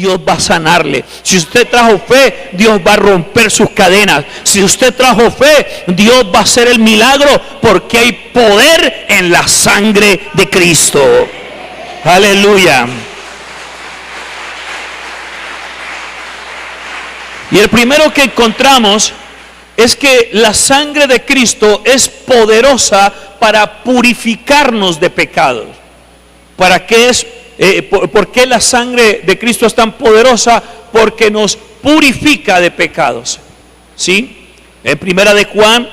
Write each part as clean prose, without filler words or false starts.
Dios va a sanarle. Si usted trajo fe, Dios va a romper sus cadenas. Si usted trajo fe, Dios va a hacer el milagro, porque hay poder en la sangre de Cristo. Aleluya. Y el primero que encontramos es que la sangre de Cristo es poderosa para purificarnos de pecados. ¿Para qué es? ¿Por qué la sangre de Cristo es tan poderosa? Porque nos purifica de pecados. ¿Sí? En Primera de Juan,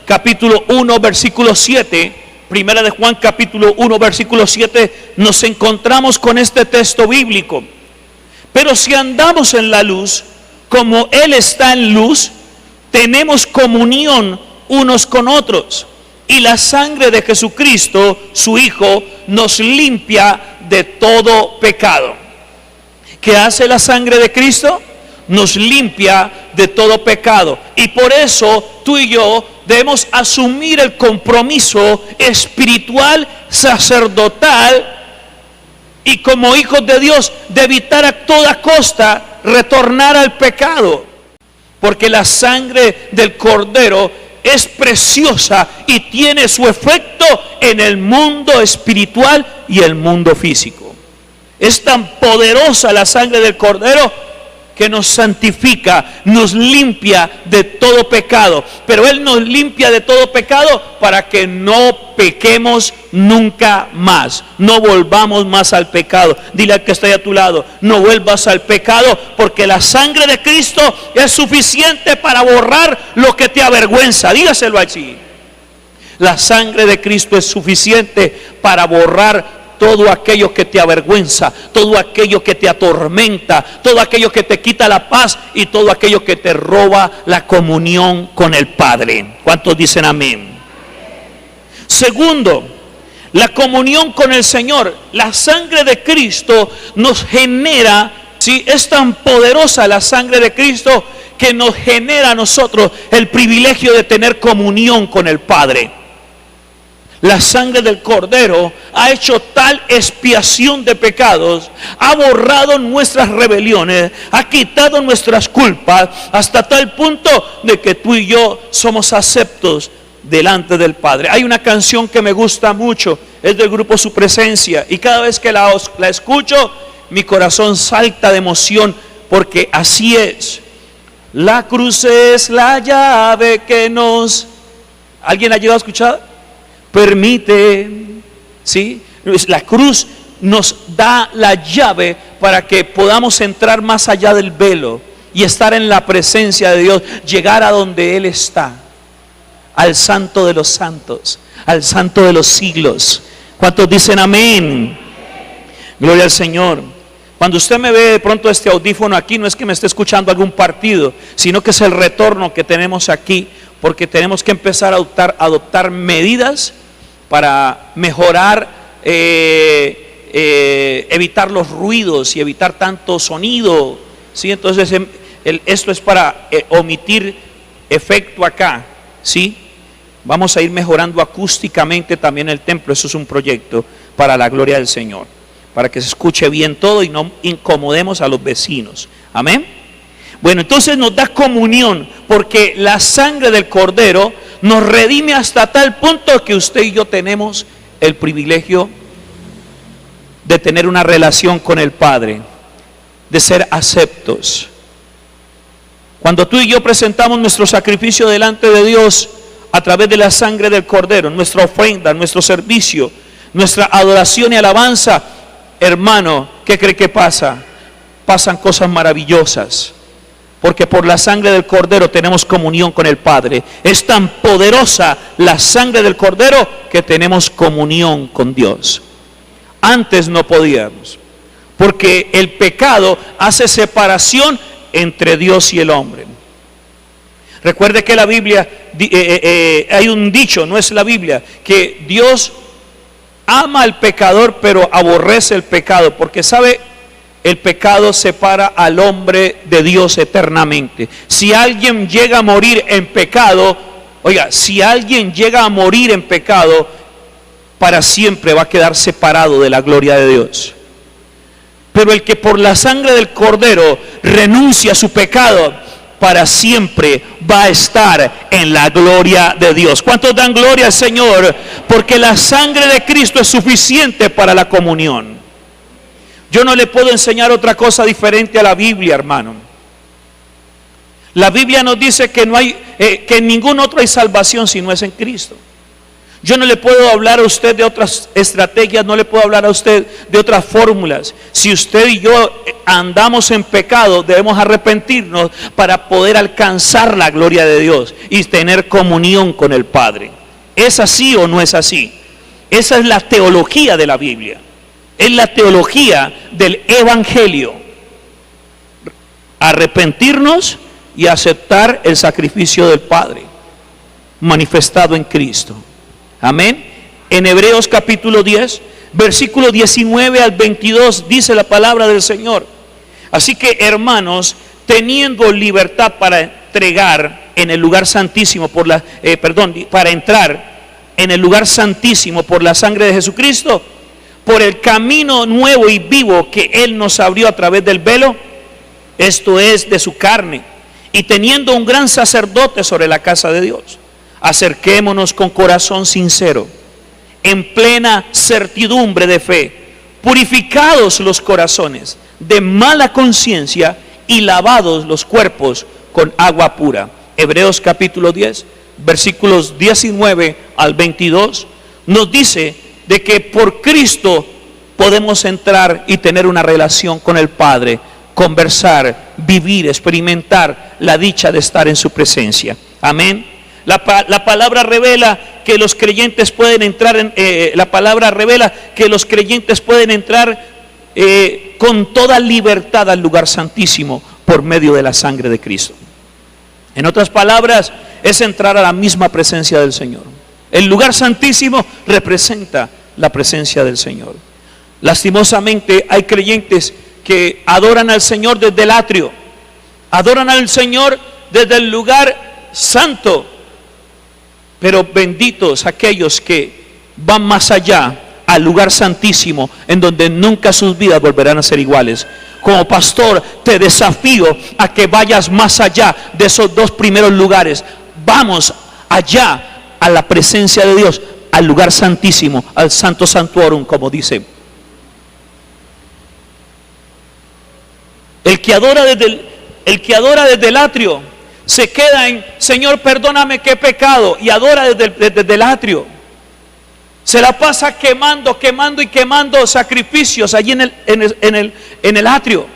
capítulo 1, versículo 7. Primera de Juan, capítulo 1, versículo 7, nos encontramos con este texto bíblico. Pero si andamos en la luz, como Él está en luz, tenemos comunión unos con otros. Y la sangre de Jesucristo, su Hijo, nos limpia de todo pecado. ¿Qué hace la sangre de Cristo? Nos limpia de todo pecado. Y por eso tú y yo debemos asumir el compromiso espiritual, sacerdotal, y como hijos de Dios, de evitar a toda costa retornar al pecado. Porque la sangre del Cordero es preciosa y tiene su efecto en el mundo espiritual y el mundo físico. Es tan poderosa la sangre del Cordero que nos santifica, nos limpia de todo pecado. Pero Él nos limpia de todo pecado para que no pequemos nunca más. No volvamos más al pecado. Dile al que está ahí a tu lado: no vuelvas al pecado, porque la sangre de Cristo es suficiente para borrar lo que te avergüenza. Dígaselo allí. La sangre de Cristo es suficiente para borrar todo aquello que te avergüenza, todo aquello que te atormenta, todo aquello que te quita la paz y todo aquello que te roba la comunión con el Padre. ¿Cuántos dicen amén? Segundo, la comunión con el Señor. La sangre de Cristo nos genera, ¿sí? Es tan poderosa la sangre de Cristo que nos genera a nosotros el privilegio de tener comunión con el Padre. La sangre del Cordero ha hecho tal expiación de pecados, ha borrado nuestras rebeliones, ha quitado nuestras culpas, hasta tal punto de que tú y yo somos aceptos delante del Padre. Hay una canción que me gusta mucho, es del grupo Su Presencia, y cada vez que la escucho, mi corazón salta de emoción, porque así es. La cruz es la llave que nos... ¿Alguien ha llegado a escuchar? Permite, ¿sí? La cruz nos da la llave para que podamos entrar más allá del velo y estar en la presencia de Dios, llegar a donde Él está, al Santo de los Santos, al Santo de los siglos. ¿Cuántos dicen amén? Gloria al Señor. Cuando usted me ve de pronto este audífono aquí, no es que me esté escuchando algún partido, sino que es el retorno que tenemos aquí, porque tenemos que empezar a adoptar medidas para mejorar, evitar los ruidos y evitar tanto sonido, ¿sí? Entonces esto es para omitir efecto acá, ¿sí? Vamos a ir mejorando acústicamente también el templo. Eso es un proyecto para la gloria del Señor, para que se escuche bien todo y no incomodemos a los vecinos. Amén. Bueno, entonces nos da comunión, porque la sangre del Cordero nos redime hasta tal punto que usted y yo tenemos el privilegio de tener una relación con el Padre, de ser aceptos. Cuando tú y yo presentamos nuestro sacrificio delante de Dios a través de la sangre del Cordero, nuestra ofrenda, nuestro servicio, nuestra adoración y alabanza, hermano, ¿qué cree que pasa? Pasan cosas maravillosas. Porque por la sangre del Cordero tenemos comunión con el Padre. Es tan poderosa la sangre del Cordero que tenemos comunión con Dios. Antes no podíamos, porque el pecado hace separación entre Dios y el hombre. Recuerde que la Biblia, hay un dicho, no es la Biblia, que Dios ama al pecador pero aborrece el pecado, porque sabe, el pecado separa al hombre de Dios eternamente. Si alguien llega a morir en pecado, oiga, si alguien llega a morir en pecado, para siempre va a quedar separado de la gloria de Dios. Pero el que por la sangre del Cordero renuncia a su pecado, para siempre va a estar en la gloria de Dios. ¿Cuántos dan gloria al Señor? Porque la sangre de Cristo es suficiente para la comunión. Yo no le puedo enseñar otra cosa diferente a la Biblia, hermano. La Biblia nos dice que no hay, que en ningún otro hay salvación si no es en Cristo. Yo no le puedo hablar a usted de otras estrategias, no le puedo hablar a usted de otras fórmulas. Si usted y yo andamos en pecado, debemos arrepentirnos para poder alcanzar la gloria de Dios y tener comunión con el Padre. ¿Es así o no es así? Esa es la teología de la Biblia. Es la teología del Evangelio. Arrepentirnos y aceptar el sacrificio del Padre manifestado en Cristo. Amén. En Hebreos capítulo 10, versículo 19 al 22 dice la palabra del Señor: así que, hermanos, teniendo libertad para entregar en el lugar santísimo para entrar en el lugar santísimo por la sangre de Jesucristo, por el camino nuevo y vivo que Él nos abrió a través del velo, esto es, de su carne, y teniendo un gran sacerdote sobre la casa de Dios, acerquémonos con corazón sincero, en plena certidumbre de fe, purificados los corazones de mala conciencia y lavados los cuerpos con agua pura. Hebreos capítulo 10, versículos 19 al 22, nos dice de que por Cristo podemos entrar y tener una relación con el Padre, conversar, vivir, experimentar la dicha de estar en su presencia. Amén. La palabra revela que los creyentes pueden entrar con toda libertad al lugar santísimo por medio de la sangre de Cristo. En otras palabras, es entrar a la misma presencia del Señor. El lugar santísimo representa la presencia del Señor. Lastimosamente hay creyentes que adoran al Señor desde el atrio, adoran al Señor desde el lugar santo, pero benditos aquellos que van más allá al lugar santísimo, en donde nunca sus vidas volverán a ser iguales. Como pastor te desafío a que vayas más allá de esos dos primeros lugares. Vamos allá a la presencia de Dios, al lugar santísimo, al santo santuorum, como dice. El que adora desde el atrio se queda en: Señor, perdóname que he pecado, y adora desde el atrio. Se la pasa quemando sacrificios allí en el atrio.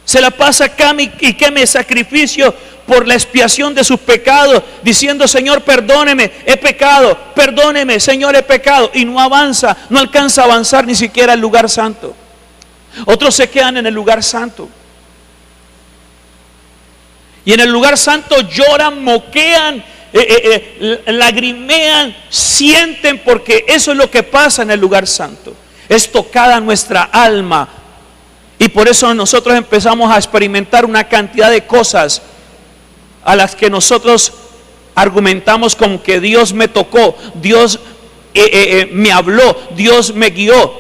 Se la pasa queme sacrificio por la expiación de sus pecados, diciendo: Señor, perdóneme, he pecado, perdóneme, Señor, he pecado. Y no avanza, no alcanza a avanzar ni siquiera al lugar santo. Otros se quedan en el lugar santo. Y en el lugar santo lloran, moquean, lagrimean, sienten, porque eso es lo que pasa en el lugar santo. Es tocada nuestra alma. Y por eso nosotros empezamos a experimentar una cantidad de cosas a las que nosotros argumentamos como que Dios me tocó, Dios me habló, Dios me guió.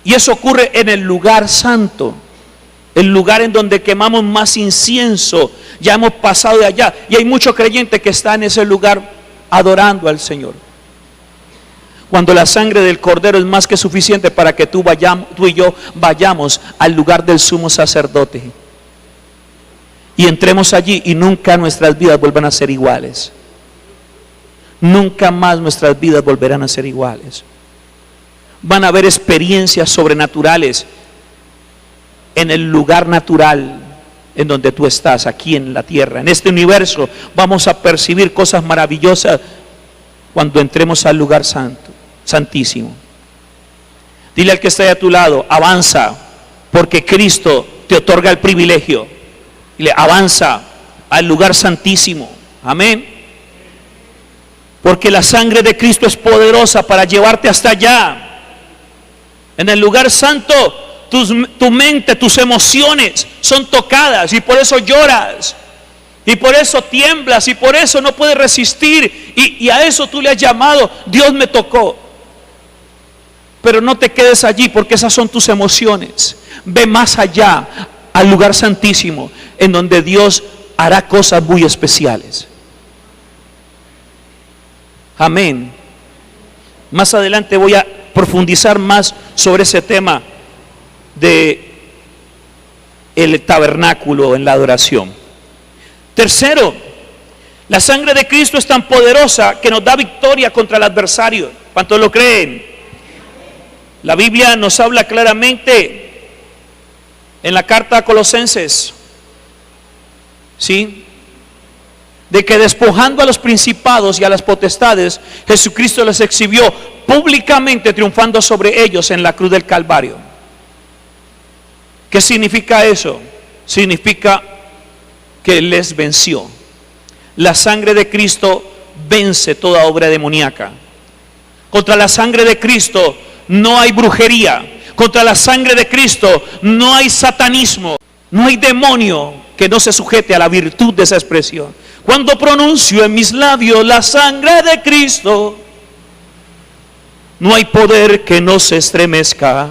Y eso ocurre en el lugar santo, el lugar en donde quemamos más incienso. Ya hemos pasado de allá, y hay muchos creyentes que están en ese lugar adorando al Señor, cuando la sangre del Cordero es más que suficiente para que tú y yo vayamos al lugar del sumo sacerdote y entremos allí, y nunca nuestras vidas vuelvan a ser iguales. Nunca más nuestras vidas volverán a ser iguales. Van a haber experiencias sobrenaturales en el lugar natural en donde tú estás, aquí en la tierra, en este universo. Vamos a percibir cosas maravillosas cuando entremos al lugar santo, santísimo. Dile al que está a tu lado: avanza, porque Cristo te otorga el privilegio. Dile: avanza al lugar santísimo. Amén. Porque la sangre de Cristo es poderosa para llevarte hasta allá. En el lugar santo, tu mente, tus emociones son tocadas, y por eso lloras, y por eso tiemblas, y por eso no puedes resistir, y a eso tú le has llamado: Dios me tocó. Pero no te quedes allí, porque esas son tus emociones. Ve más allá, al lugar santísimo, en donde Dios hará cosas muy especiales. Amén. Más adelante voy a profundizar más sobre ese tema de el tabernáculo en la adoración. Tercero, la sangre de Cristo es tan poderosa que nos da victoria contra el adversario. ¿Cuántos lo creen? La Biblia nos habla claramente en la carta a Colosenses, ¿sí?, de que despojando a los principados y a las potestades, Jesucristo les exhibió públicamente, triunfando sobre ellos en la cruz del Calvario. ¿Qué significa eso? Significa que les venció. La sangre de Cristo vence toda obra demoníaca. Contra la sangre de Cristo no hay brujería. Contra la sangre de Cristo no hay satanismo. No hay demonio que no se sujete a la virtud de esa expresión. Cuando pronuncio en mis labios la sangre de Cristo, no hay poder que no se estremezca.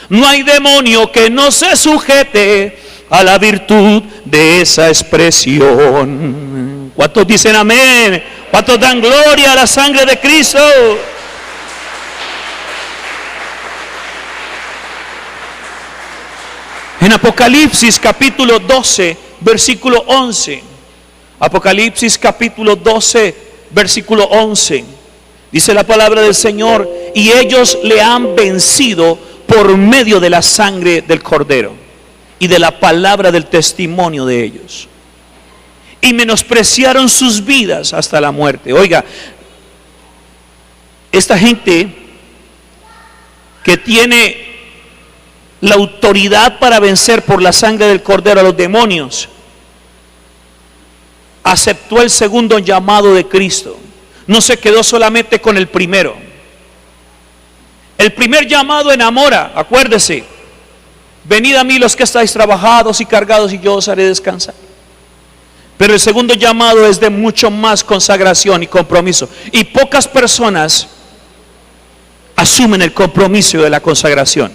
No hay demonio que no se sujete a la virtud de esa expresión. ¿Cuántos dicen amén? ¿Cuántos dan gloria a la sangre de Cristo? En Apocalipsis capítulo 12, versículo 11. Apocalipsis capítulo 12, versículo 11. Dice la palabra del Señor: y ellos le han vencido por medio de la sangre del Cordero y de la palabra del testimonio de ellos, y menospreciaron sus vidas hasta la muerte. Oiga, esta gente que tiene la autoridad para vencer por la sangre del Cordero a los demonios, aceptó el segundo llamado de Cristo. No se quedó solamente con el primero. El primer llamado enamora, acuérdese: venid a mí los que estáis trabajados y cargados, y yo os haré descansar. Pero el segundo llamado es de mucho más consagración y compromiso, y pocas personas asumen el compromiso de la consagración.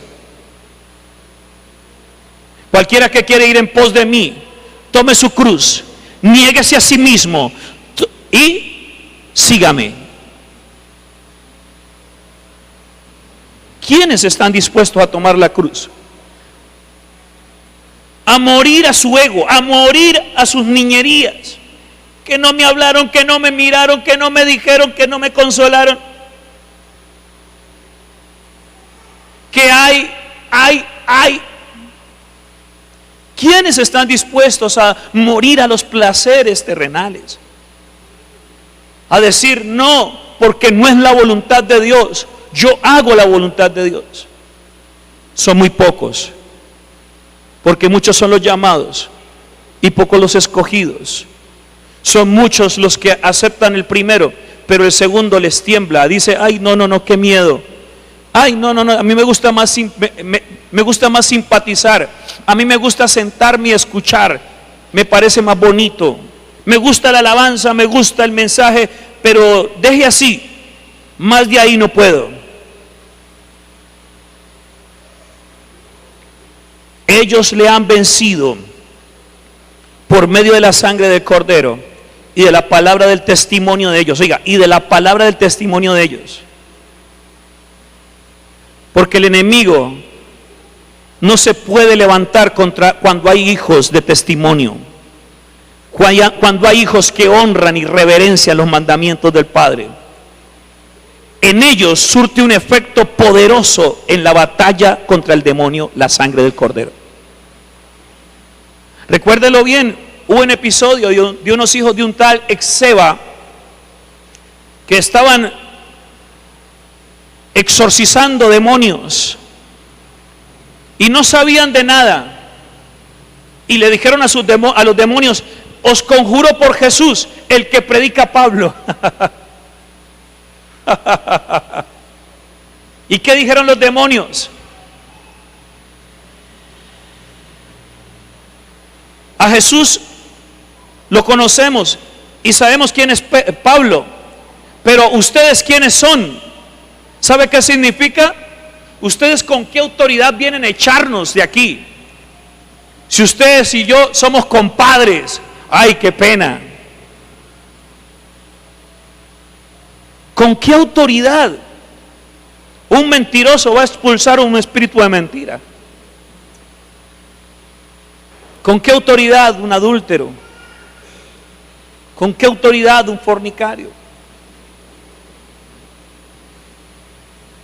Cualquiera que quiere ir en pos de mí, tome su cruz, niéguese a sí mismo y sígame. ¿Quiénes están dispuestos a tomar la cruz? A morir a su ego, a morir a sus niñerías. Que no me hablaron, que no me miraron, que no me dijeron, que no me consolaron. Que hay. ¿Quiénes están dispuestos a morir a los placeres terrenales? A decir no, porque no es la voluntad de Dios, yo hago la voluntad de Dios. Son muy pocos, porque muchos son los llamados y pocos los escogidos. Son muchos los que aceptan el primero, pero el segundo les tiembla. Dice: ay, no, qué miedo. Ay, no, a mí me gusta más simpatizar. A mí me gusta sentarme y escuchar. Me parece más bonito. Me gusta la alabanza, me gusta el mensaje, pero deje así. Más de ahí no puedo. Ellos le han vencido por medio de la sangre del Cordero y de la palabra del testimonio de ellos. Oiga, y de la palabra del testimonio de ellos. Porque el enemigo no se puede levantar contra cuando hay hijos de testimonio, cuando hay hijos que honran y reverencian los mandamientos del Padre. En ellos surte un efecto poderoso en la batalla contra el demonio, la sangre del Cordero. Recuérdelo bien, hubo un episodio de unos hijos de un tal Exeba que estaban exorcizando demonios y no sabían de nada, y le dijeron a los demonios: os conjuro por Jesús, el que predica Pablo. ¿Y qué dijeron los demonios? A Jesús lo conocemos y sabemos quién es Pablo, pero ustedes quiénes son. ¿Sabe qué significa? ¿ustedes con qué autoridad vienen a echarnos de aquí? Si ustedes y yo somos compadres, ¡ay, qué pena! ¿Con qué autoridad un mentiroso va a expulsar un espíritu de mentira? ¿Con qué autoridad un adúltero? ¿Con qué autoridad un fornicario?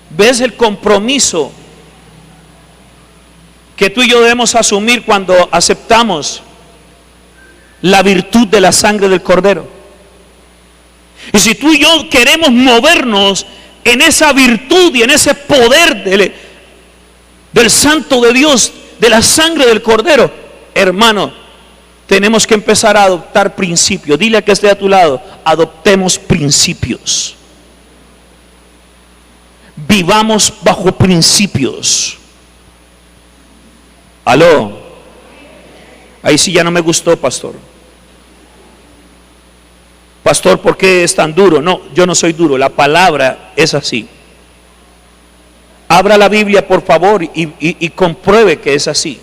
¿Ves el compromiso que tú y yo debemos asumir cuando aceptamos la virtud de la sangre del Cordero? Y si tú y yo queremos movernos en esa virtud y en ese poder del Santo de Dios, de la sangre del Cordero, hermano, tenemos que empezar a adoptar principios. Dile a que esté a tu lado, adoptemos principios. Vivamos bajo principios. Aló. Ahí sí ya no me gustó, pastor. Pastor, ¿por qué es tan duro? No, yo no soy duro, la palabra es así. Abra la Biblia, por favor, y compruebe que es así.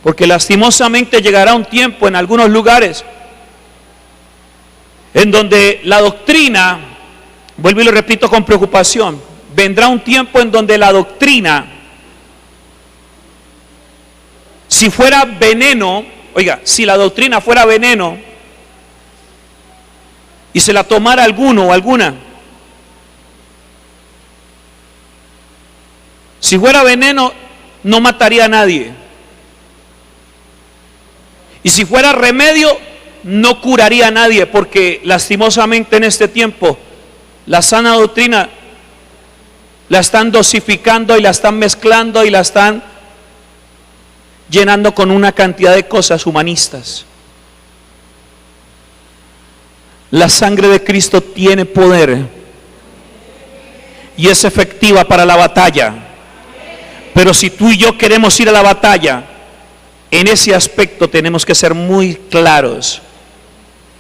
Porque lastimosamente llegará un tiempo en algunos lugares en donde la doctrina, vuelvo y lo repito con preocupación, vendrá un tiempo en donde la doctrina, si fuera veneno, oiga, si la doctrina fuera veneno y se la tomara alguno o alguna, si fuera veneno no mataría a nadie, y si fuera remedio no curaría a nadie, porque lastimosamente en este tiempo la sana doctrina la están dosificando y la están mezclando y la están llenando con una cantidad de cosas humanistas. La sangre de Cristo tiene poder y es efectiva para la batalla. Pero si tú y yo queremos ir a la batalla, en ese aspecto tenemos que ser muy claros.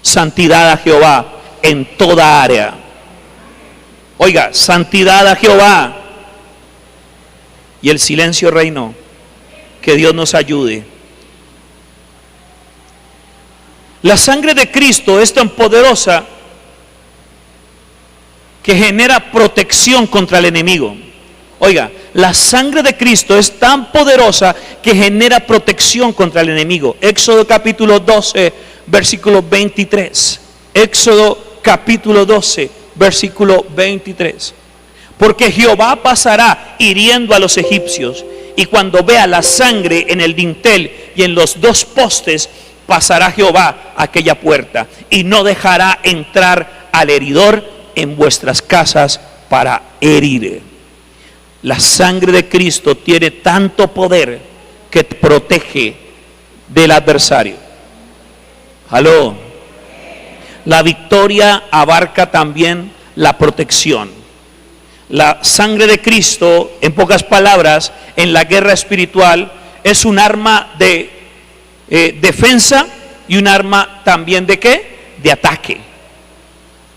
Santidad a Jehová en toda área. Oiga, santidad a Jehová. Y el silencio reinó. Que Dios nos ayude. La sangre de Cristo es tan poderosa que genera protección contra el enemigo. Oiga, la sangre de Cristo es tan poderosa que genera protección contra el enemigo. Éxodo capítulo 12, versículo 23. Éxodo capítulo 12, versículo 23. Porque Jehová pasará hiriendo a los egipcios, y cuando vea la sangre en el dintel y en los dos postes, pasará Jehová a aquella puerta y no dejará entrar al heridor en vuestras casas para herir. La sangre de Cristo tiene tanto poder que protege del adversario. Aló. La victoria abarca también la protección. La sangre de Cristo, en pocas palabras, en la guerra espiritual, es un arma de defensa y un arma también de ¿qué? De ataque.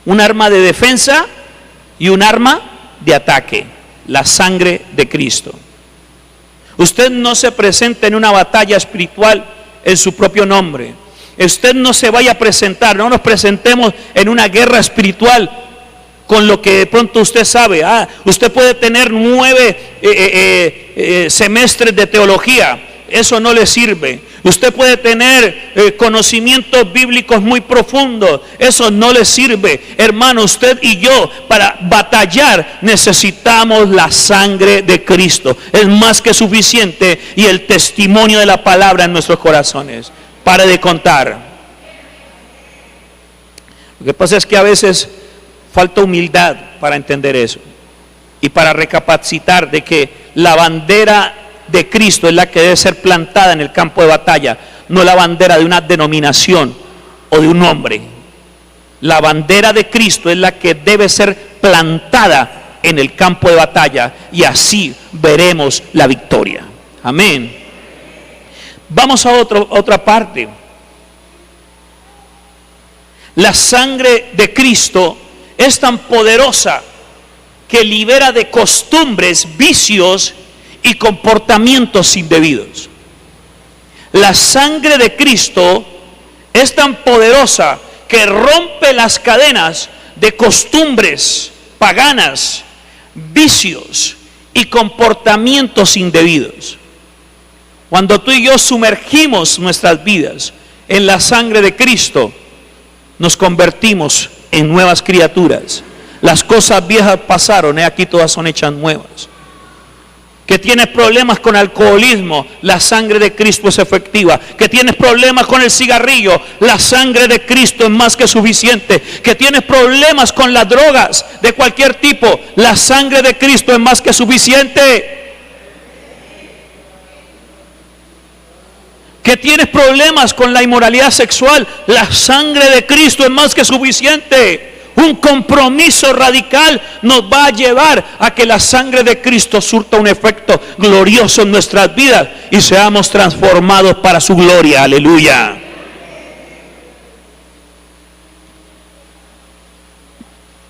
Un arma de defensa y un arma de ataque. La sangre de Cristo. Usted no se presenta en una batalla espiritual en su propio nombre. Usted no se vaya a presentar, no nos presentemos en una guerra espiritual con lo que de pronto usted sabe. Usted puede tener 9 semestres de teología, eso no le sirve. Usted puede tener conocimientos bíblicos muy profundos, eso no le sirve. Hermano, usted y yo para batallar necesitamos la sangre de Cristo. Es más que suficiente, y el testimonio de la palabra en nuestros corazones. Pare de contar. Lo que pasa es que a veces falta humildad para entender eso y para recapacitar de que la bandera de Cristo es la que debe ser plantada en el campo de batalla, no la bandera de una denominación o de un hombre. La bandera de Cristo es la que debe ser plantada en el campo de batalla, y así veremos la victoria. Amén. Vamos a otra parte. La sangre de Cristo es tan poderosa que libera de costumbres, vicios y comportamientos indebidos. La sangre de Cristo es tan poderosa que rompe las cadenas de costumbres paganas, vicios y comportamientos indebidos. Cuando tú y yo sumergimos nuestras vidas en la sangre de Cristo, nos convertimos en nuevas criaturas. Las cosas viejas pasaron, aquí todas son hechas nuevas. Que tienes problemas con alcoholismo, la sangre de Cristo es efectiva. Que tienes problemas con el cigarrillo, la sangre de Cristo es más que suficiente. Que tienes problemas con las drogas de cualquier tipo, la sangre de Cristo es más que suficiente. Que tienes problemas con la inmoralidad sexual, la sangre de Cristo es más que suficiente. Un compromiso radical nos va a llevar a que la sangre de Cristo surta un efecto glorioso en nuestras vidas y seamos transformados para su gloria. Aleluya.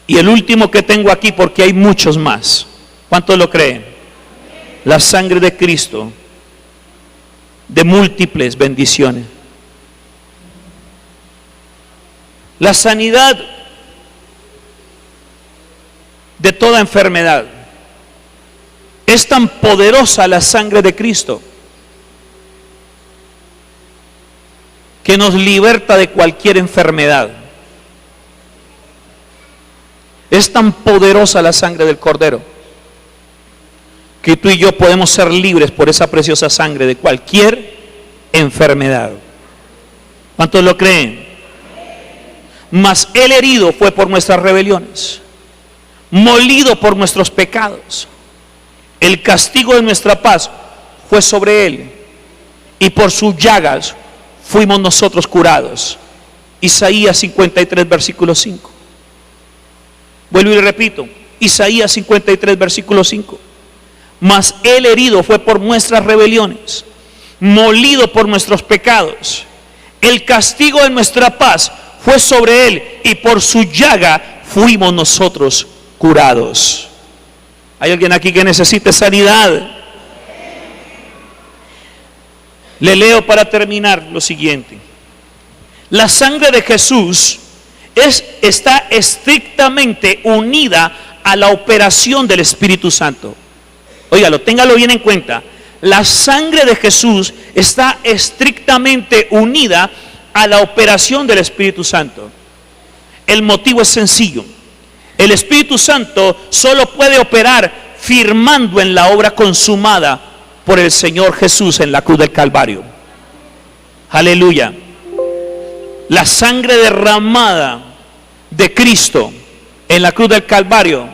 Y el último que tengo aquí, porque hay muchos más. ¿Cuántos lo creen? La sangre de Cristo, de múltiples bendiciones. La sanidad de toda enfermedad. Es tan poderosa la sangre de Cristo que nos liberta de cualquier enfermedad. Es tan poderosa la sangre del Cordero que tú y yo podemos ser libres por esa preciosa sangre de cualquier enfermedad. ¿Cuántos lo creen? Mas el herido fue por nuestras rebeliones, molido por nuestros pecados. El castigo de nuestra paz fue sobre él, y por sus llagas fuimos nosotros curados. Isaías 53, versículo 5. Vuelvo y repito, Isaías 53, versículo 5. Mas el herido fue por nuestras rebeliones, molido por nuestros pecados. El castigo de nuestra paz fue sobre él, y por su llaga fuimos nosotros curados. ¿Hay alguien aquí que necesite sanidad? Le leo para terminar lo siguiente. La sangre de Jesús está estrictamente unida a la operación del Espíritu Santo. Óigalo, téngalo bien en cuenta. La sangre de Jesús está estrictamente unida a la operación del Espíritu Santo. El motivo es sencillo. El Espíritu Santo solo puede operar firmando en la obra consumada por el Señor Jesús en la cruz del Calvario. Aleluya. La sangre derramada de Cristo en la cruz del Calvario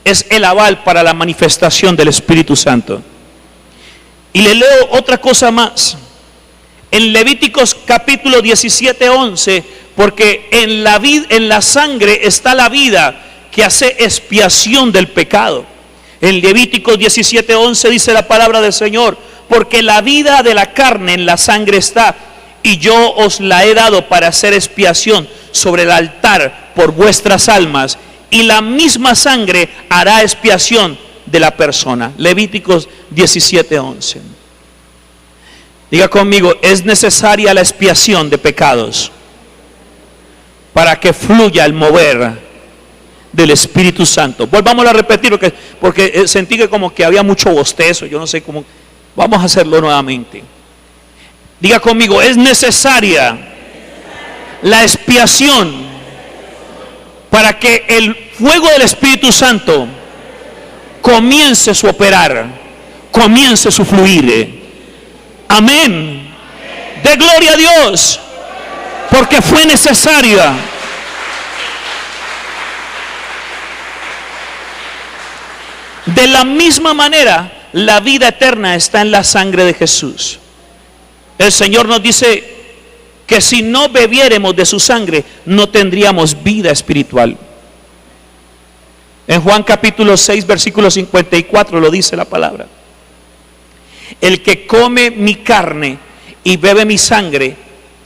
es el aval para la manifestación del Espíritu Santo. Y le leo otra cosa más. En Levíticos capítulo 17, 11, porque en la sangre está la vida que hace expiación del pecado. En Levíticos 17, 11 dice la palabra del Señor: porque la vida de la carne en la sangre está, y yo os la he dado para hacer expiación sobre el altar por vuestras almas, y la misma sangre hará expiación de la persona. Levíticos 17, 11. Diga conmigo: es necesaria la expiación de pecados para que fluya el mover del Espíritu Santo. Volvamos a repetir porque sentí que como que había mucho bostezo, yo no sé cómo. Vamos a hacerlo nuevamente. Diga conmigo: es necesaria la expiación para que el fuego del Espíritu Santo comience su operar, comience su fluir. Amén. De gloria a Dios, porque fue necesaria. De la misma manera, la vida eterna está en la sangre de Jesús. El Señor nos dice que si no bebiéramos de su sangre, no tendríamos vida espiritual. En Juan capítulo 6, versículo 54 lo dice la palabra: el que come mi carne y bebe mi sangre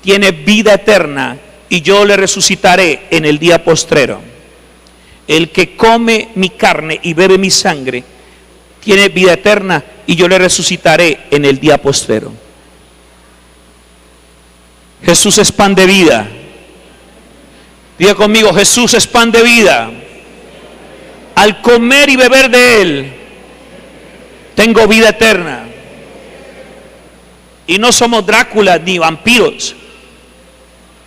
tiene vida eterna, y yo le resucitaré en el día postrero. el que come mi carne y bebe mi sangre tiene vida eterna, y yo le resucitaré en el día postrero. Jesús es pan de vida. Diga conmigo, Jesús es pan de vida. Al comer y beber de Él, tengo vida eterna. Y no somos Dráculas ni vampiros.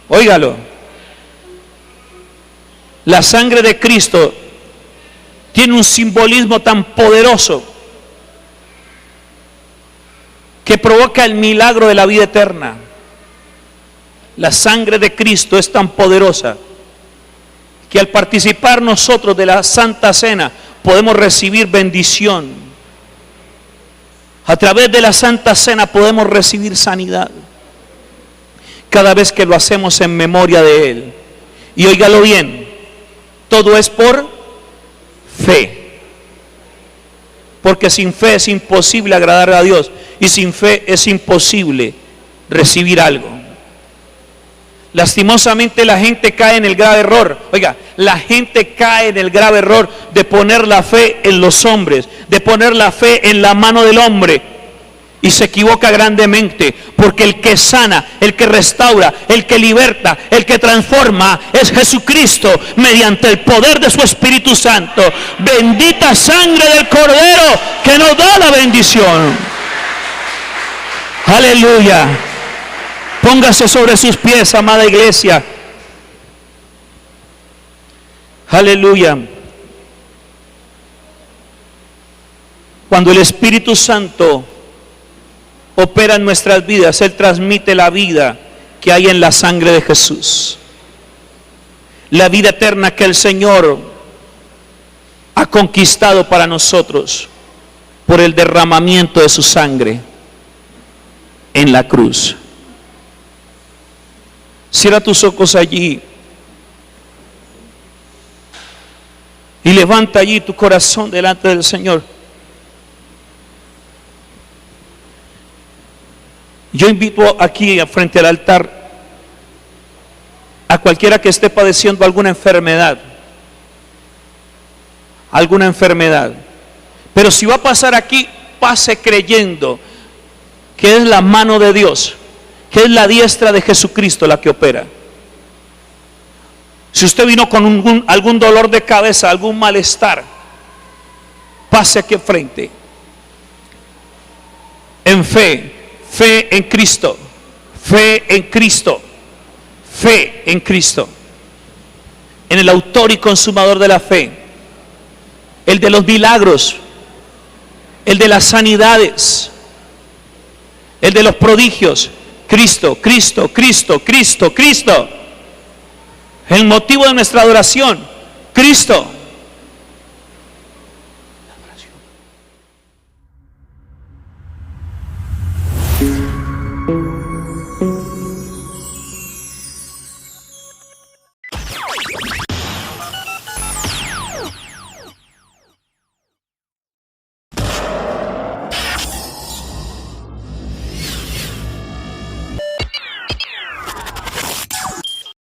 Óigalo. La sangre de Cristo tiene un simbolismo tan poderoso que provoca el milagro de la vida eterna. La sangre de Cristo es tan poderosa que al participar nosotros de la Santa Cena podemos recibir bendición. A través de la Santa Cena podemos recibir sanidad. Cada vez que lo hacemos en memoria de Él. Y óigalo bien, todo es por fe. Porque sin fe es imposible agradar a Dios. Y sin fe es imposible recibir algo. Lastimosamente la gente cae en el grave error. Oiga, la gente cae en el grave error de poner la fe en los hombres, de poner la fe en la mano del hombre. Y se equivoca grandemente, porque el que sana, el que restaura, el que liberta, el que transforma es Jesucristo mediante el poder de su Espíritu Santo. Bendita sangre del Cordero que nos da la bendición. Aleluya. Póngase sobre sus pies, amada iglesia. Aleluya. Cuando el Espíritu Santo opera en nuestras vidas, Él transmite la vida que hay en la sangre de Jesús. La vida eterna que el Señor ha conquistado para nosotros por el derramamiento de su sangre en la cruz. Cierra tus ojos allí y levanta allí tu corazón delante del Señor. Yo invito aquí frente al altar a cualquiera que esté padeciendo alguna enfermedad. Pero si va a pasar aquí, pase creyendo que es la mano de Dios, que es la diestra de Jesucristo la que opera. Si usted vino con algún dolor de cabeza, algún malestar, pase aquí enfrente. En fe en Cristo, fe en Cristo, fe en Cristo, en el autor y consumador de la fe, el de los milagros, el de las sanidades, el de los prodigios. Cristo, Cristo, Cristo, Cristo, Cristo. El motivo de nuestra adoración, Cristo.